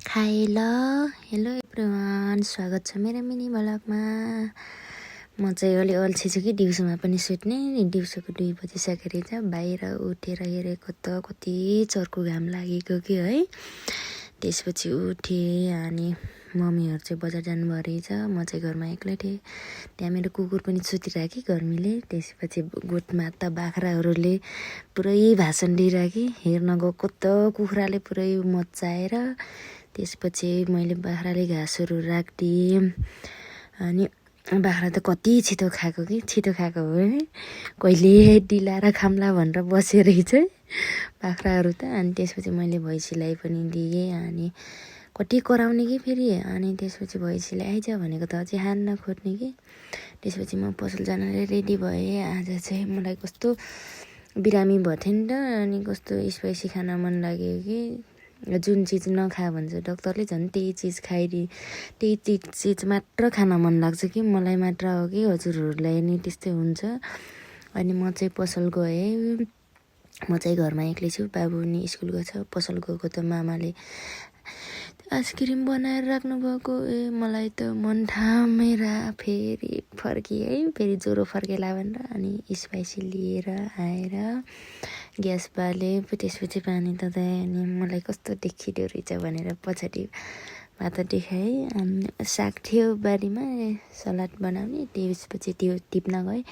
खाए ल। Hello everyone, स्वागत छ मेरो मिनी भ्लगमा। म चाहिँ अलि अल्छी छु कि दिउँसोमा पनि सुत्ने। दिउँसोको 2 बजिसकेर चाहिँ बाहिर उठेर हेरेको त कति चर्को घाम लागेको कि है। त्यसपछि उठेँ अनि मम्मीहरू चाहिँ बजार जानुभयो रहेछ। म चाहिँ घरमा एक्लै थिएँ। त्यहाँ मेरो कुकुर पनि सुतिरहेको कि गर्मीले। त्यसपछि गोठमा त बाख्राहरूले पुरै भाषण दिइरहेको कि हेर्न गएको त कुखुराले पुरै मच्चाएर। त्यसपछि मैले बाख्राले घाँसहरू राखिदिएँ अनि बाख्रा त कति छिटो खाएको कि छिटो खाएको हो है। कहिले दिलाएर खाम्ला भनेर बसेर चाहिँ बाख्राहरू त। अनि त्यसपछि मैले भैँसीलाई पनि दिएँ अनि कति कराउने कि फेरि। अनि त्यसपछि भैँसीले आइज भनेको त अझै हान्न खोज्ने कि। त्यसपछि म पसल जानलाई रेडी भएँ। आज चाहिँ मलाई कस्तो बिरामी भएको थियो नि त। अनि कस्तो स्पाइसी खान मन लाग्यो कि जुन चिज नखा भन्छ डक्टरले, झन् त्यही चिज त्यही चिज मात्र खान मन लाग्छ कि मलाई मात्र हो कि हजुरहरूलाई नि त्यस्तै हुन्छ। अनि म चाहिँ पसल गएँ। म चाहिँ घरमा एक्लै छु, बाबु नि स्कुल गएको छ। पसल गएको त मामाले आइसक्रिम बनाएर राख्नुभएको। मलाई त मन थामेर फेरि फर्किएँ है। फेरि ज्वरो फर्केला भनेर अनि स्पाइसी लिएर आएर ग्यास बालेँ। त्यसपछि पानी तताएँ अनि मलाई कस्तो देखिँदो रहेछ भनेर पछाडि भात देखाएँ। अनि साग थियो बारीमा, सलाद बनाउने। त्यसपछि त्यो टिप्न गएँ।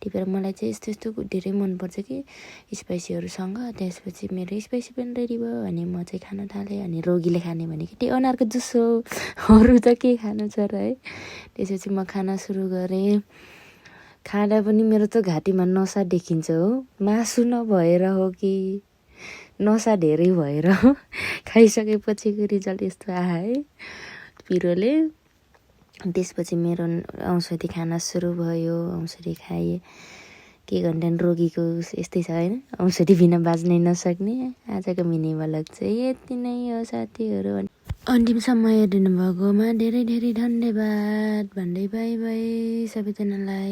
टिपेर मलाई चाहिँ यस्तो यस्तो धेरै मनपर्छ कि स्पाइसीहरूसँग। त्यसपछि मेरो स्पाइसी पनि रेडी भयो अनि म चाहिँ खान थालेँ। अनि रोगीले खाने भनेको त्यही अनारको जुस हो, अरू त के खानु छ र है। त्यसपछि म खाना सुरु गरेँ। खाँदा पनि मेरो त घाँटीमा नसा देखिन्छ हो। मासु नभएर हो कि नसा धेरै भएर हो। खाइसकेपछिको रिजल्ट यस्तो आयो है पिरोले। त्यसपछि मेरो औषधि खाना सुरु भयो। औषधि खाएँ। के गर्दैन, रोगीको यस्तै छ होइन, औषधि बिना बाँच्नै नसक्ने। आजको मिनी भ्लग चाहिँ यति नै हो साथीहरू। अन्तिम समय दिनुभएकोमा धेरै धेरै धन्यवाद भन्दै बाई बाई सबैजनालाई।